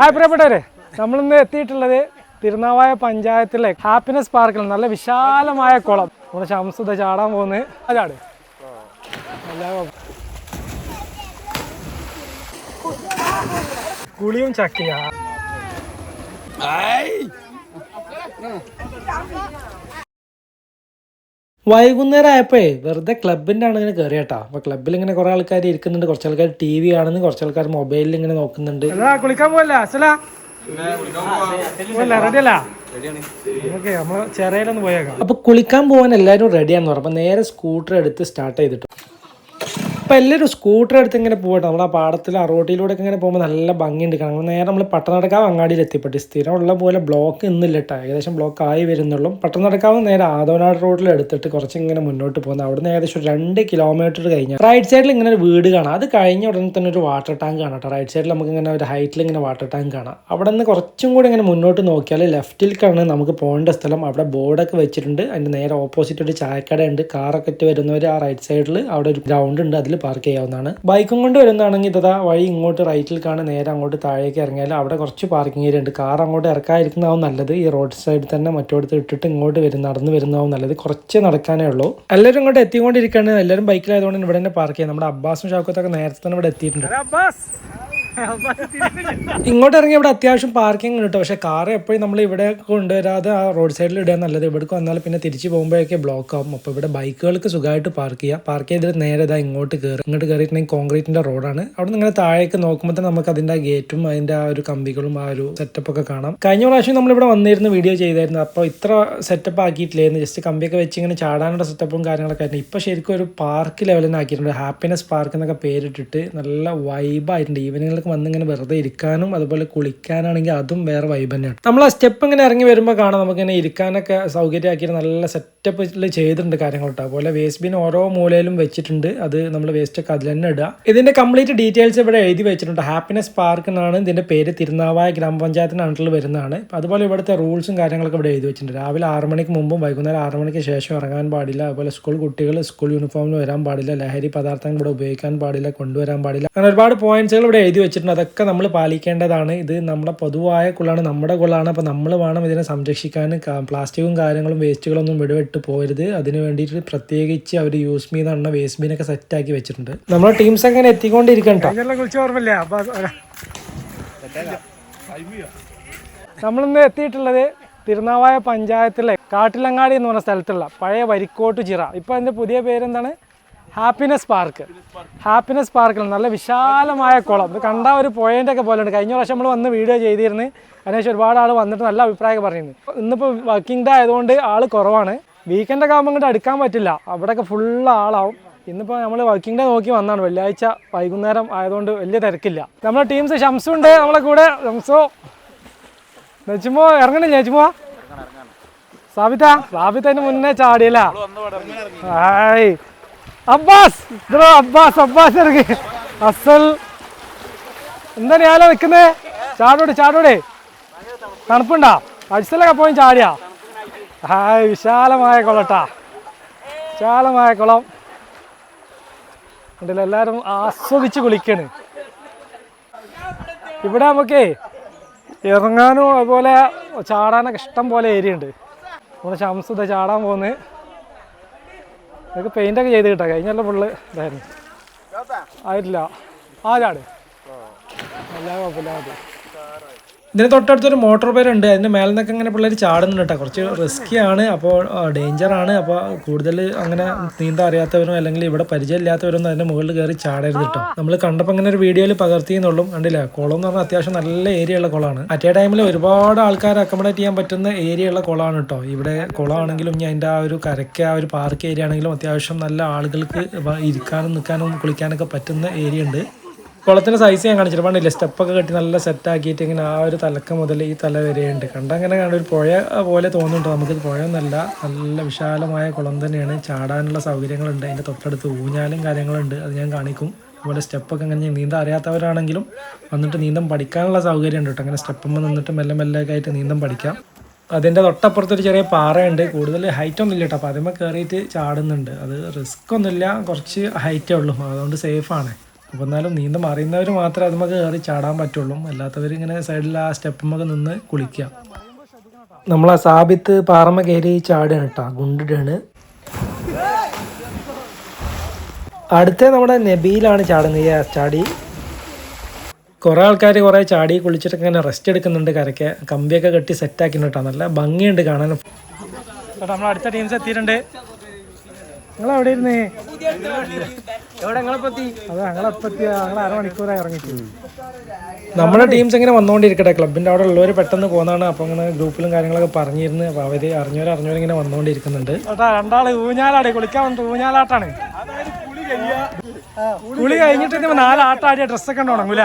Hi പ്രിയപ്പെട്ടവരെ, നമ്മളിന്ന് എത്തിയിട്ടുള്ളത് തിരുനാവായ പഞ്ചായത്തിലെ ഹാപ്പിനെസ് പാർക്കിൽ നല്ല വിശാലമായ കുളം. നമ്മുടെ ശംസുദ ചാടാൻ പോകുന്നത് ചാട് കുളിയും ചക്കിയാ. വൈകുന്നേരം ആയപ്പോഴേ വെറുതെ ക്ലബിൻ്റെ ആണ് ഇങ്ങനെ കയറി കേട്ടോ. അപ്പോൾ ക്ലബ്ബിൽ ഇങ്ങനെ കുറേ ആൾക്കാർ ഇരിക്കുന്നുണ്ട്, കുറച്ച് ആൾക്കാർ ടി വി കാണുന്നു, കുറച്ച് ആൾക്കാർ മൊബൈലിൽ ഇങ്ങനെ നോക്കുന്നുണ്ട്. കുളിക്കാൻ പോകല്ല അസല റെഡിയല്ല? ഓക്കെ, നമ്മൾ ചെറിയൊന്ന് പോയേക്കാം. അപ്പോൾ കുളിക്കാൻ പോകാൻ എല്ലാവരും റെഡിയാണെന്ന് പറഞ്ഞു. അപ്പോൾ നേരെ സ്കൂട്ടർ എടുത്ത് സ്റ്റാർട്ട് ചെയ്തിട്ടു. അപ്പോൾ എല്ലാവരും സ്കൂട്ടർ എടുത്ത് ഇങ്ങനെ പോകട്ടെ. നമ്മൾ ആ പാടത്തിൽ ആ റോഡിലൂടെ ഒക്കെ ഇങ്ങനെ പോകുമ്പോൾ നല്ല ഭംഗിയുണ്ട് കാണാം. നേരെ നമ്മൾ പട്ടണക്കാവ് അങ്ങാടിയിൽ എത്തിപ്പെട്ട് സ്ഥിരമുള്ള പോലെ ബ്ലോക്ക് ഇന്നില്ല കേട്ടോ, ഏകദേശം ബ്ലോക്ക് ആയി വരുന്നുള്ളൂ. പട്ടണക്കാവ് നേരെ ആദവനാട് റോഡിൽ എടുത്തിട്ട് കുറച്ച് ഇങ്ങനെ മുന്നോട്ട് പോകുന്നത്. അവിടെ നിന്ന് ഏകദേശം 2 കിലോമീറ്റർ കഴിഞ്ഞാൽ റൈറ്റ് സൈഡിൽ ഇങ്ങനെ ഒരു വീട് കാണാം. അത് കഴിഞ്ഞ ഉടനെ തന്നെ ഒരു വാട്ടർ ടാങ്ക് കാണാം കേട്ടോ. റൈറ്റ് സൈഡിൽ നമുക്ക് ഇങ്ങനെ ഒരു ഹൈറ്റിൽ ഇങ്ങനെ വാട്ടർ ടാങ്ക് കാണാം. അവിടെ നിന്ന് കുറച്ചും കൂടി ഇങ്ങനെ മുന്നോട്ട് നോക്കിയാൽ ലെഫ്റ്റിലേക്കാണ് നമുക്ക് പോകേണ്ട സ്ഥലം. അവിടെ ബോർഡൊക്കെ വെച്ചിട്ടുണ്ട്. അതിൻ്റെ നേരെ ഓപ്പോസിറ്റ് ഒരു ചായക്കട ഉണ്ട്. കാറൊക്കെ ഇട്ട് വരുന്നവർ ആ റൈറ്റ് സൈഡിൽ അവിടെ ഒരു ഗ്രൗണ്ട് ഉണ്ട്, അതിൽ പാർക്ക് ചെയ്യാവുന്നതാണ്. ബൈക്കും കൊണ്ട് വരുന്നതാണെങ്കിൽ ഇതാ വഴി ഇങ്ങോട്ട് റൈറ്റിൽ കാണാൻ നേരെ അങ്ങോട്ട് താഴേക്ക് ഇറങ്ങിയാൽ അവിടെ കുറച്ച് പാർക്കിംഗ് ഏരിയ ഉണ്ട്. കാർ അങ്ങോട്ട് ഇറക്കാതിരിക്കുന്നതാവും നല്ലത്. ഈ റോഡ് സൈഡിൽ തന്നെ മറ്റോടത്ത് ഇട്ടിട്ട് ഇങ്ങോട്ട് നടന്ന് വരുന്നതാവും നല്ലത്. കുറച്ച് നടക്കാനേ ഉള്ളൂ. എല്ലാവരും ഇങ്ങോട്ട് എത്തിക്കൊണ്ടിരിക്കുകയാണ്. എല്ലാവരും ബൈക്കിലായതുകൊണ്ട് ഇവിടെ തന്നെ പാർക്ക് ചെയ്യാം. നമ്മുടെ അബ്ബാസും ഷൗക്കത്തൊക്കെ നേരത്തെ തന്നെ ഇവിടെ എത്തിയിട്ടുണ്ട്. ഇങ്ങോട്ട് ഇറങ്ങി ഇവിടെ അത്യാവശ്യം പാർക്കിംഗ് കിട്ടും. പക്ഷേ കാർ എപ്പോഴും നമ്മൾ ഇവിടെ കൊണ്ടുവരാതെ ആ റോഡ് സൈഡിൽ ഇടുക നല്ലത്. ഇവിടേക്ക് വന്നാൽ പിന്നെ തിരിച്ച് പോകുമ്പോഴേക്ക് ബ്ലോക്ക് ആവും. അപ്പോൾ ഇവിടെ ബൈക്കുകൾക്ക് സുഖമായിട്ട് പാർക്ക് ചെയ്യാം. പാർക്ക് ചെയ്തിട്ട് നേരെ ഇതാ ഇങ്ങോട്ട് കയറിയിട്ടുണ്ടെങ്കിൽ കോൺക്രീറ്റിന്റെ റോഡാണ്. അവിടെ നിന്ന് ഇങ്ങനെ താഴേക്ക് നോക്കുമ്പോൾ തന്നെ നമുക്ക് അതിന്റെ ഗേറ്റും അതിന്റെ ആ ഒരു കമ്പികളും ആ ഒരു സെറ്റപ്പ് ഒക്കെ കാണാം. കഴിഞ്ഞ പ്രാവശ്യം നമ്മളിവിടെ വന്നിരുന്ന വീഡിയോ ചെയ്തായിരുന്നു. അപ്പോൾ ഇത്ര സെറ്റപ്പ് ആക്കിയിട്ടില്ലായിരുന്നു. ജസ്റ്റ് കമ്പിയൊക്കെ വെച്ച് ഇങ്ങനെ ചാടാനുള്ള സെറ്റപ്പും കാര്യങ്ങളൊക്കെ ആയിരുന്നു. ഇപ്പോൾ ശരിക്കും ഒരു പാർക്ക് ലെവലിന് ആക്കിയിട്ടുണ്ട്. ഹാപ്പിനെസ് പാർക്ക് എന്നൊക്കെ പേരിട്ടിട്ട് നല്ല വൈബായിട്ടുണ്ട്. ഈവനിങ്ങിൽ വന്നിങ്ങനെ വെറുതെ ഇരിക്കാനും അതുപോലെ കുളിക്കാനാണെങ്കിൽ അതും വേറെ വൈബ് തന്നെയാണ്. നമ്മൾ ആ സ്റ്റെപ്പ് ഇങ്ങനെ ഇറങ്ങി വരുമ്പോൾ കാണാം നമുക്കിങ്ങനെ ഇരിക്കാനൊക്കെ സൗകര്യമാക്കിയിട്ട് നല്ല സെറ്റപ്പിൽ ചെയ്തിട്ടുണ്ട് കാര്യങ്ങൾ കേട്ടോ. അതുപോലെ വേസ്റ്റ് ബിൻ ഓരോ മൂലയിലും വെച്ചിട്ടുണ്ട്. അത് നമ്മൾ വേസ്റ്റ് ഒക്കെ അതിൽ തന്നെ ഇടുക. ഇതിന്റെ കംപ്ലീറ്റ് ഡീറ്റെയിൽസ് ഇവിടെ എഴുതി വെച്ചിട്ടുണ്ട്. ഹാപ്പിനെസ് പാർക്ക് എന്നാണ് ഇതിന്റെ പേര്. തിരുനാവായ ഗ്രാമപഞ്ചായത്തിന്റെ അണ്ടറിൽ വരുന്നതാണ്. അതുപോലെ ഇവിടുത്തെ റൂൾസും കാര്യങ്ങളൊക്കെ ഇവിടെ എഴുതി വെച്ചിട്ടുണ്ട്. രാവിലെ 6 മണിക്ക് മുമ്പും വൈകുന്നേരം 6 മണിക്ക് ശേഷം ഇറങ്ങാൻ പാടില്ല. അതുപോലെ സ്കൂൾ കുട്ടികൾ സ്കൂൾ യൂണിഫോമിൽ വരാൻ പാടില്ല. ലഹരി പദാർത്ഥങ്ങൾ ഇവിടെ ഉപയോഗിക്കാൻ പാടില്ല, കൊണ്ടുവരാൻ പാടില്ല. അങ്ങനെ ഒരുപാട് പോയിന്റ്സുകൾ ഇവിടെ എഴുതി വെച്ചിട്ടുണ്ട്. അതൊക്കെ നമ്മൾ പാലിക്കേണ്ടതാണ്. ഇത് നമ്മുടെ പൊതുവായ കുളമാണ്, നമ്മുടെ കുളമാണ്. അപ്പോൾ നമ്മൾ വേണം ഇതിനെ സംരക്ഷിക്കാൻ. പ്ലാസ്റ്റിക്കും കാര്യങ്ങളും വേസ്റ്റുകളൊന്നും വിടുവിട്ട് പോരുത്. അതിന് വേണ്ടിയിട്ട് പ്രത്യേകിച്ച് അവർ യൂസ് മീ എന്ന വേസ്റ്റ് ബിനൊക്കെ സെറ്റാക്കി വെച്ചിട്ടുണ്ട്. നമ്മുടെ ടീംസ് അങ്ങനെ എത്തിക്കൊണ്ടിരിക്കട്ടോ. നമ്മളിന്ന് എത്തിയിട്ടുള്ളത് തിരുനാവായ പഞ്ചായത്തിലെ കാട്ടിലങ്ങാടി എന്ന് പറഞ്ഞ സ്ഥലത്തുള്ള പഴയ വരിക്കോട്ട് ചിറ. ഇപ്പോൾ അതിൻ്റെ പുതിയ പേരെന്താണ്? Happiness park. ഹാപ്പിനെസ് പാർക്കിൽ നല്ല വിശാലമായ കുളം. ഇത് കണ്ട ഒരു പോയിൻ്റ് ഒക്കെ പോലെ ഉണ്ട്. കഴിഞ്ഞ പ്രാവശ്യം നമ്മൾ വന്ന് വീഡിയോ ചെയ്തിരുന്നു. അതിനുശേഷം ഒരുപാട് ആൾ വന്നിട്ട് നല്ല അഭിപ്രായമൊക്കെ പറയുന്നു. ഇന്നിപ്പോൾ വർക്കിംഗ് ഡേ ആയതുകൊണ്ട് ആൾ കുറവാണ്. വീക്കെൻഡൊക്കെ ആകുമ്പോൾ ഇങ്ങോട്ട് അടുക്കാൻ പറ്റില്ല, അവിടെയൊക്കെ ഫുള്ള് ആളാവും. ഇന്നിപ്പോൾ നമ്മൾ വർക്കിംഗ് ഡേ നോക്കി വന്നാണ്. വെള്ളിയാഴ്ച വൈകുന്നേരം ആയതുകൊണ്ട് വലിയ തിരക്കില്ല. നമ്മുടെ ടീംസ് ഷംസുണ്ട് നമ്മളെ കൂടെ. ഷംസോ നെച്ചുമോ ഇറങ്ങണില്ല? നെച്ചുമോ സാബിത്തതിന് മുന്നേ ചാടിയല്ല. ഹായ് അബ്ബാസ്, അബ്ബാസ് ഇറങ്ങി. അസൽ എന്താ ഞാനോ നിൽക്കുന്നേ? ചാടോടെ തണുപ്പുണ്ടാ? അടിസലൊക്കെ പോയി ചാടിയാ? ഹായ്, വിശാലമായ കുളട്ടാ, വിശാലമായ കുളം ഉണ്ടല്ലോ. എല്ലാവരും ആസ്വദിച്ച് കുളിക്കാണ്. ഇവിടെ നമുക്കേ ഇറങ്ങാനും അതുപോലെ ചാടാനൊക്കെ ഇഷ്ടം പോലെ ഏരിയ ഉണ്ട്. നമ്മുടെ ശംസുദ ചാടാൻ പോകുന്നത്. അതൊക്കെ പെയിൻ്റൊക്കെ ചെയ്ത് കിട്ടാം. കഴിഞ്ഞല്ല ഫുള്ള് ഇതായിരുന്നു, ആയിട്ടില്ല. ചാട്, എല്ലാ കുഴപ്പമില്ല. മതി. ഇതിന് തൊട്ടടുത്തൊരു മോട്ടോർ പേരുണ്ട്. അതിൻ്റെ മേലെ നിന്നൊക്കെ അങ്ങനെ പിള്ളേർ ചാടുന്നുണ്ട് കേട്ടോ. കുറച്ച് റിസ്കി ആണ്, അപ്പോൾ ഡേഞ്ചറാണ്. അപ്പോൾ കൂടുതൽ അങ്ങനെ നീന്താൻ അറിയാത്തവരും അല്ലെങ്കിൽ ഇവിടെ പരിചയമില്ലാത്തവരൊന്നും അതിൻ്റെ മുകളിൽ കയറി ചാടരുത് കേട്ടോ. നമ്മൾ കണ്ടപ്പോൾ അങ്ങനെ ഒരു വീഡിയോയിൽ പകർത്തിയെന്നുള്ളൂ. കണ്ടില്ല, കുളം എന്ന് പറഞ്ഞാൽ അത്യാവശ്യം നല്ല ഏരിയ ഉള്ള കുളമാണ്. അറ്റേ ടൈമിൽ ഒരുപാട് ആൾക്കാർ അക്കോമഡേറ്റ് ചെയ്യാൻ പറ്റുന്ന ഏരിയ ഉള്ള കുളമാണ് കേട്ടോ. ഇവിടെ കുളമാണെങ്കിലും ഞാൻ അതിൻ്റെ ആ ഒരു കരയ്ക്ക് ആ ഒരു പാർക്ക് ഏരിയ ആണെങ്കിലും അത്യാവശ്യം നല്ല ആളുകൾക്ക് ഇരിക്കാനും നിൽക്കാനും കുളിക്കാനൊക്കെ പറ്റുന്ന ഏരിയ ഉണ്ട്. കുളത്തിൻ്റെ സൈസ് ഞാൻ കാണിച്ചിട്ട് പണ്ടില്ല, സ്റ്റെപ്പൊക്കെ കെട്ടി നല്ല സെറ്റാക്കിയിട്ട് ഇങ്ങനെ ആ ഒരു തലക്ക മുതൽ ഈ തല വരെയുണ്ട്. കണ്ടങ്ങനെ ഒരു പുഴ പോലെ തോന്നുന്നുണ്ടോ? നമുക്കിത് പുഴയൊന്നല്ല, നല്ല വിശാലമായ കുളം തന്നെയാണ്. ചാടാനുള്ള സൗകര്യങ്ങളുണ്ട്. അതിൻ്റെ തൊട്ടടുത്ത് ഊഞ്ഞാലും കാര്യങ്ങളുണ്ട്, അത് ഞാൻ കാണിക്കും. അതുപോലെ സ്റ്റെപ്പൊക്കെ അങ്ങനെ നീന്താൻ അറിയാത്തവരാണെങ്കിലും വന്നിട്ട് നീന്തം പഠിക്കാനുള്ള സൗകര്യം ഉണ്ട് കേട്ടോ. അങ്ങനെ സ്റ്റെപ്പുമ്പോൾ നിന്നിട്ട് മെല്ലെ മെല്ലെ ആയിട്ട് നീന്തം പഠിക്കാം. അതിൻ്റെ തൊട്ടപ്പുറത്തൊരു ചെറിയ പാറയുണ്ട്. കൂടുതൽ ഹൈറ്റ് ഒന്നും ഇല്ല കേട്ടോ. അപ്പോൾ അതിന്മേൽ കയറിയിട്ട് ചാടുന്നുണ്ട്. അത് റിസ്ക് ഒന്നുമില്ല, കുറച്ച് ഹൈറ്റേ ഉള്ളൂ, അതുകൊണ്ട് സേഫാണ്. അപ്പോൾ എന്നാലും നീന്തം അറിയുന്നവർ മാത്രമേ അത് നമുക്ക് കയറി ചാടാൻ പറ്റുള്ളൂ. അല്ലാത്തവർ ഇങ്ങനെ സൈഡിൽ ആ സ്റ്റെപ്പുമൊക്കെ നിന്ന് കുളിക്കുക. നമ്മൾ ആ സാബിത്ത് പാറമ്മ കയറി ചാടുകയാണ് കേട്ടോ, ഗുണ്ടിടാണ്. അടുത്ത നമ്മുടെ നബീലാണ് ചാടുന്നത്. ചാടി കുറേ ആൾക്കാർ കുറേ ചാടി കുളിച്ചിട്ടൊക്കെ ഇങ്ങനെ റെസ്റ്റ് എടുക്കുന്നുണ്ട്. കരയ്ക്ക് കമ്പിയൊക്കെ കെട്ടി സെറ്റാക്കിന് കേട്ടോ, നല്ല ഭംഗിയുണ്ട് കാണാൻ. നമ്മൾ അടുത്ത ടീംസ് എത്തിയിട്ടുണ്ട്. നിങ്ങളെവിടെ ഇരുന്നേ? അതെ, ഞങ്ങൾ അരമണിക്കൂറായി ഇറങ്ങിയിട്ട്. നമ്മുടെ ടീംസ് ഇങ്ങനെ വന്നുകൊണ്ടിരിക്കട്ടെ. ക്ലബിൻ്റെ അവിടെ ഉള്ളവർ പെട്ടെന്ന് പോകുന്നതാണ്. അപ്പോൾ അങ്ങനെ ഗ്രൂപ്പിലും കാര്യങ്ങളൊക്കെ പറഞ്ഞിരുന്നു. അപ്പോൾ അവർ അറിഞ്ഞവരിങ്ങനെ വന്നുകൊണ്ടിരിക്കുന്നുണ്ട്. രണ്ടാള് ഊഞ്ഞാലാടി കുളിക്കാൻ വന്നിട്ട് ഊഞ്ഞാലാട്ടാണ്. കുളി കഴിഞ്ഞിട്ട് 4 ആട്ടാടിയ ഡ്രസ്സൊക്കെ ഉണ്ട്, ഉണങ്ങൂല.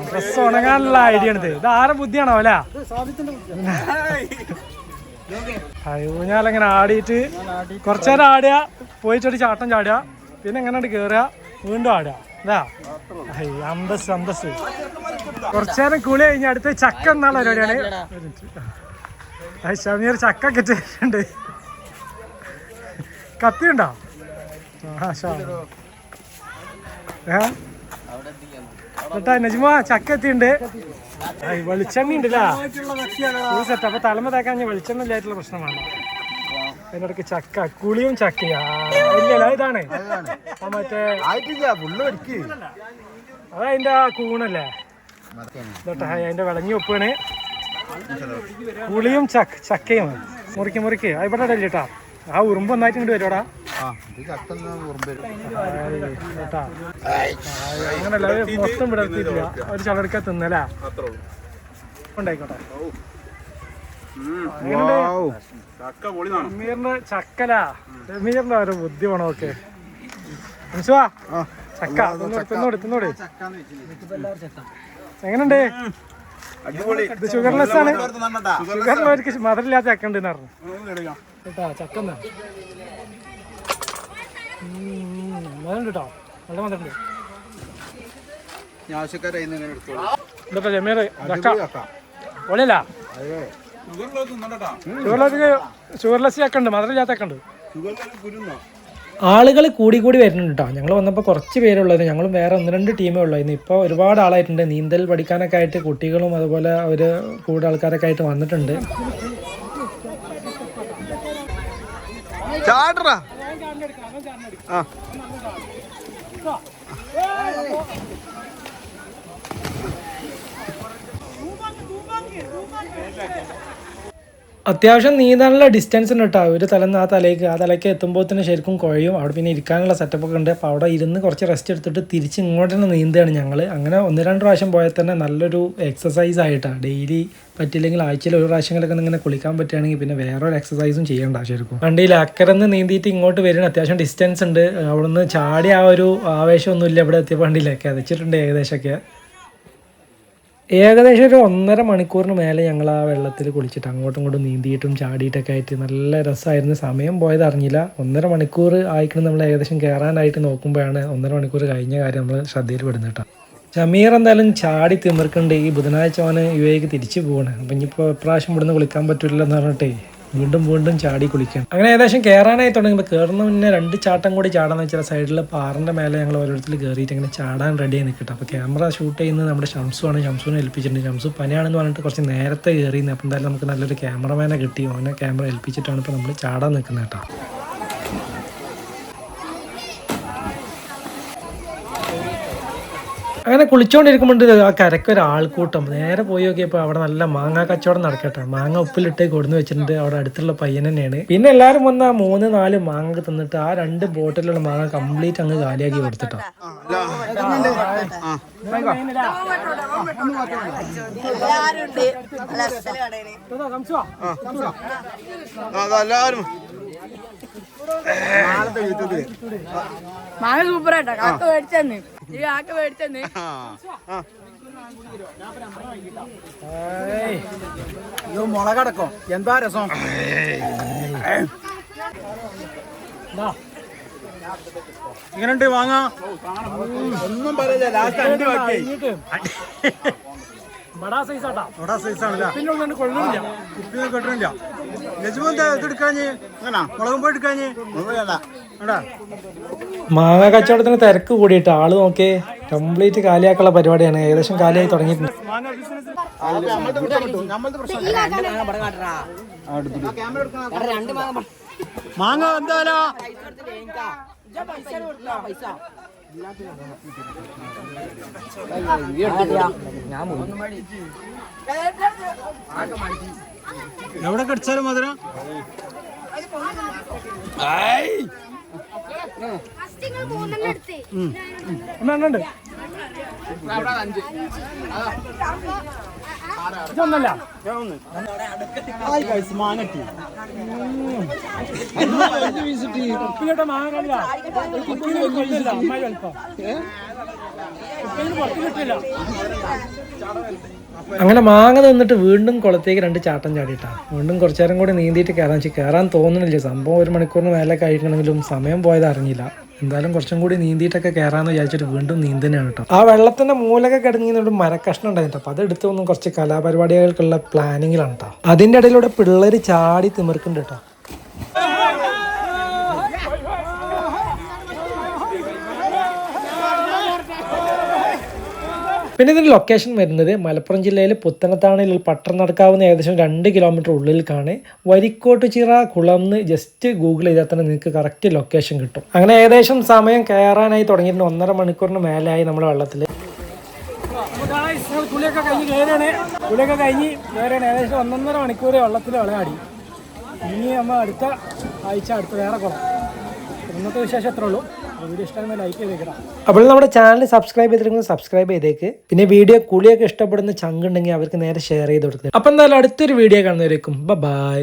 ഡ്രസ്സ് ഉണങ്ങാനുള്ള ഐഡിയ ആണ്. ഇത് ആരെ ബുദ്ധിയാണോ അല്ല? ഊഞ്ഞാലെങ്ങനെ ആടിയിട്ട് കുറച്ചേരം ആടുക, പോയിട്ടൊരു ചാട്ടം ചാടുക, പിന്നെ എങ്ങനെ കയറുക, വീണ്ടും ആടുക. ഇതാ അന്തസ്. കുറച്ചേരം കുളി കഴിഞ്ഞ അടുത്ത് ചക്ക എന്നുള്ള പരിപാടിയാണ്. ഷമീർ ചക്ക കിട്ടിയിട്ടുണ്ട്. കത്തിയുണ്ടോ? കേട്ടാ നജ്മ, ചക്ക എത്തിയുണ്ട്. വെളിച്ചെണ്ണ ഉണ്ടല്ലേ സെറ്റ്. അപ്പൊ തലമ തേക്കാൻ വെളിച്ചെണ്ണ ഇല്ലായിട്ടുള്ള പ്രശ്നമാണ്. അതിനിടയ്ക്ക് ചക്ക, കുളിയും ചക്കയാ. ഇല്ലല്ല, ഇതാണ് മറ്റേ അതതിന്റെ കൂണല്ലേ. അതിന്റെ വിളഞ്ഞി ഒപ്പാണ്. കുളിയും ചക്കയും മുറിക്ക് ഇവിടെ ഇടല്ലേട്ടാ. ആ ഉറുമ്പ് ഒന്നായിട്ട് ഇങ്ങോട്ട് വരുവാടാ. അങ്ങനല്ല, മൊത്തം വിടർത്തിയിട്ടില്ല. ഒരു ചളർക്ക തിന്നലാ. ഉണ്ടായിക്കോട്ടെ. രമീറിന് ചക്കലാ. രമീറിന്റെ ഓരോ ബുദ്ധി വേണം. ഓക്കെ ചക്ക തിന്നോട്. എങ്ങനുണ്ട്? ഇത് ഷുഗർലെസ് ആണ്. ഷുഗറിലവർക്ക് മധുരമില്ലാത്ത ചക്ക ഉണ്ട് പറഞ്ഞു കേട്ടാ. ചക്ക മധുരണ്ട് കേട്ടോ, നല്ല മധുരണ്ട്. ഇതൊക്കെ ജമീർ ചക്ക പൊളിയല്ല. ഷുഗർലെസ് ചക്ക ഉണ്ട്, മധുരമില്ലാത്ത ചക്ക ഉണ്ട്. ആളുകൾ കൂടി വരുന്നുണ്ട് കേട്ടോ. ഞങ്ങൾ വന്നപ്പോൾ കുറച്ച് പേരുള്ളായിരുന്നു. ഞങ്ങളും വേറെ 1-2 ടീമേ ഉള്ളായിരുന്നു. ഇപ്പോൾ ഒരുപാട് ആളായിട്ടുണ്ട്. നീന്തൽ പഠിക്കാനൊക്കെ ആയിട്ട് കുട്ടികളും അതുപോലെ അവർ കൂടുതൽ ആൾക്കാരൊക്കെ ആയിട്ട് വന്നിട്ടുണ്ട്. അത്യാവശ്യം നീന്താനുള്ള ഡിസ്റ്റൻസ് ഉണ്ട് കേട്ടോ. ഒരു തലന്ന് ആ തലയ്ക്ക് എത്തുമ്പോൾ തന്നെ ശരിക്കും കുഴയും. അവിടെ പിന്നെ ഇരിക്കാനുള്ള സെറ്റപ്പൊക്കെ ഉണ്ട്. അപ്പോൾ അവിടെ ഇരുന്ന് കുറച്ച് റെസ്റ്റ് എടുത്തിട്ട് തിരിച്ച് ഇങ്ങോട്ട് തന്നെ നീന്തുകയാണ് ഞങ്ങൾ. അങ്ങനെ 1-2 പ്രാവശ്യം പോയാൽ തന്നെ നല്ലൊരു എക്സസൈസ് ആയിട്ടാണ്. ഡെയിലി പറ്റില്ലെങ്കിൽ ആഴ്ചയിൽ ഒരു പ്രാവശ്യങ്ങളൊക്കെ ഇങ്ങനെ കുളിക്കാൻ പറ്റുകയാണെങ്കിൽ പിന്നെ വേറൊരു എക്സസൈസും ചെയ്യണ്ട. ശരിക്കും വണ്ടിയിൽ അക്കരന്ന് നീന്തിയിട്ട് ഇങ്ങോട്ട് വരുന്ന അത്യാവശ്യം ഡിസ്റ്റൻസ് ഉണ്ട്. അവിടെ നിന്ന് ചാടി ആ ഒരു ആവേശമൊന്നുമില്ല. ഇവിടെ എത്തിയപ്പോൾ വണ്ടിയിലൊക്കെ അതിച്ചിട്ടുണ്ട് ഏകദേശമൊക്കെ. ഏകദേശം ഒരു 1.5 മണിക്കൂറിന് മേലെ ഞങ്ങൾ ആ വെള്ളത്തിൽ കുളിച്ചിട്ട് അങ്ങോട്ടും ഇങ്ങോട്ടും നീന്തിയിട്ടും ചാടിയിട്ടൊക്കെ ആയിട്ട് നല്ല രസമായിരുന്നു. സമയം പോയത് അറിഞ്ഞില്ല. 1.5 മണിക്കൂർ ആയിക്കണം നമ്മൾ ഏകദേശം കയറാനായിട്ട് നോക്കുമ്പോഴാണ് 1.5 മണിക്കൂർ കഴിഞ്ഞ കാര്യം നമ്മൾ ശ്രദ്ധയിൽ പെടുന്നത് കേട്ടോ. ഷമീർ എന്തായാലും ചാടി തിമിർക്കുന്നുണ്ട്. ഈ ബുധനാഴ്ച അവന് UAE തിരിച്ചു പോകണം. അപ്പം ഇനിയിപ്പോൾ ഇപ്രാവശ്യം ഇവിടുന്ന് കുളിക്കാൻ പറ്റില്ലെന്ന് പറഞ്ഞിട്ടേ വീണ്ടും ചാടി കുളിക്കാം. അങ്ങനെ ഏകദേശം കയറാനായി തുടങ്ങിയപ്പോൾ കയറുന്ന മുന്നേ 2 ചാട്ടം കൂടി ചാടാന്ന് വെച്ചാൽ സൈഡിൽ പാറിൻ്റെ മേലെ ഞങ്ങൾ ഓരോരുത്തർ കയറിയിട്ട് ഇങ്ങനെ ചാടാൻ റെഡിയായി നിൽക്കട്ടെ. അപ്പോൾ ക്യാമറ ഷൂട്ട് ചെയ്യുന്നത് നമ്മുടെ ഷംസുവാണ്. ഷംസുവിനെ ഏൽപ്പിച്ചിട്ടുണ്ട്. ഷംസു പനിയാണെന്ന് പറഞ്ഞിട്ട് കുറച്ച് നേരത്തെ കയറിയിരുന്നു. അപ്പോൾ എന്തായാലും നമുക്ക് നല്ലൊരു ക്യാമറമാനെ കിട്ടി. അവനെ ക്യാമറ ഏൽപ്പിച്ചിട്ടാണ് ഇപ്പോൾ നമ്മൾ ചാടാൻ നിൽക്കുന്നത് കേട്ടോ. അങ്ങനെ കുളിച്ചുകൊണ്ടിരിക്കുമ്പോൾ ആ കരയ്ക്കൊരാൾക്കൂട്ടം. നേരെ പോയി നോക്കിയപ്പോൾ അവിടെ നല്ല മാങ്ങ കച്ചവടം നടക്കട്ടെ. മാങ്ങ ഉപ്പിലിട്ട് കൊടുന്ന് വെച്ചിട്ടുണ്ട്. അവിടെ അടുത്തുള്ള പയ്യൻ തന്നെയാണ്. പിന്നെ എല്ലാവരും വന്ന് ആ 3-4 മാങ്ങ തിന്നിട്ട് ആ 2 ബോട്ടിലുള്ള മാങ്ങ കംപ്ലീറ്റ് അങ്ങ് കാലിയാക്കി കൊടുത്തിട്ടോ. മാങ്ങ സൂപ്പറായിട്ടോ. കാക്ക മേടിച്ചെന്ന് ഈ കാക്ക മേടിച്ചെന്ന് മുളകടക്കോ എന്താ രസം. ഇങ്ങനെയുണ്ട് വാങ്ങ ഒന്നും പറയില്ല. ലാസ്റ്റ് 5 ബാക്കി ബടാ സൈസാട്ടാ. ഇവിടെ സൈസാണല്ലേ? പിന്നെ കൊള്ളില്ല, കുപ്പിയൊന്നും കെട്ടില്ല. യജമാൻ ഇത് എടുക്കാഞ്ഞ് മുളകും പോയി എടുക്കാഞ്ഞ് എടാ. മാങ്ങ കച്ചവടത്തിന് തിരക്ക് കൂടിയിട്ട് ആള് നോക്കേ കംപ്ലീറ്റ് കാലിയാക്കുള്ള പരിപാടിയാണ്. ഏകദേശം കാലിയായി തുടങ്ങിയിട്ടുണ്ട്. മാങ്ങ എന്തായാലും എവിടെ കടിച്ചാലും മധുരം ഒന്നുണ്ട് ഇതൊന്നല്ല ഉപ്പിലിട്ട മാങ്ങ കൊള്ളില്ല. അമ്മായി വലിപ്പം പുറത്ത് കിട്ടില്ല. അങ്ങനെ മാങ്ങ തിന്നിട്ട് വീണ്ടും കുളത്തേക്ക് 2 ചാട്ടം ചാടിയിട്ടാ. വീണ്ടും കുറച്ചു നേരം കൂടി നീന്തിയിട്ട് കയറാൻ തോന്നുന്നില്ല. സംഭവം 1 മണിക്കൂറിന് മേലെ കഴിക്കണമെങ്കിലും സമയം പോയത് അറിഞ്ഞില്ല. എന്തായാലും കുറച്ചും കൂടി നീന്തിയിട്ടൊക്കെ കയറാന്ന് വിചാരിച്ചിട്ട് വീണ്ടും നീന്തനെയാണ് കേട്ടോ. ആ വെള്ളത്തിന്റെ മൂലൊക്കെ കിടങ്ങിയിട്ട് മരക്കഷ്ണം ഉണ്ടായിരുന്നു. അപ്പൊ അത് എടുത്തൊന്നും കുറച്ച് കലാപരിപാടികൾക്കുള്ള പ്ലാനിങ്ങിലാണ് കേട്ടോ. അതിന്റെ ഇടയിലൂടെ പിള്ളേര് ചാടി തിമിർക്കുന്നുണ്ട് കേട്ടോ. പിന്നെ ഇതിൻ്റെ ലൊക്കേഷൻ വരുന്നത് മലപ്പുറം ജില്ലയിൽ പുത്തനത്താണിയിൽ പട്ടം നടക്കാവുന്ന ഏകദേശം 2 കിലോമീറ്റർ ഉള്ളിലേക്കാണ്. വരിക്കോട്ടുചിറ കുളംന്ന് ജസ്റ്റ് ഗൂഗിൾ ചെയ്താൽ തന്നെ നിങ്ങൾക്ക് കറക്റ്റ് ലൊക്കേഷൻ കിട്ടും. അങ്ങനെ ഏകദേശം സമയം കയറാനായി തുടങ്ങിയിട്ടുണ്ട്. 1.5 മണിക്കൂറിന് മേലായി നമ്മുടെ വെള്ളത്തിൽ. കുളിയൊക്കെ കഴിഞ്ഞ് കയറാണ്. ഏകദേശം 1.5 മണിക്കൂർ വെള്ളത്തിൽ വിളയാടി. ഇനി നമ്മൾ അടുത്ത ആഴ്ച വേറെ കുളം. ഇന്നത്തെ വിശേഷം എത്ര ഉള്ളൂ. വീഡിയോ ഇഷ്ടമായി ലൈക്ക് ചെയ്തേക്കണം. അപ്പോൾ നമ്മുടെ ചാനൽ സബ്സ്ക്രൈബ് ചെയ്തിരിക്കുന്നത് സബ്സ്ക്രൈബ് ചെയ്തേക്ക്. പിന്നെ വീഡിയോ കുളിയൊക്കെ ഇഷ്ടപ്പെടുന്ന ചങ്കുണ്ടെങ്കിൽ അവർക്ക് നേരെ ഷെയർ ചെയ്ത് കൊടുക്കുക. അപ്പോൾ എന്തായാലും അടുത്തൊരു വീഡിയോ കാണുന്നവരേക്കും ബൈ.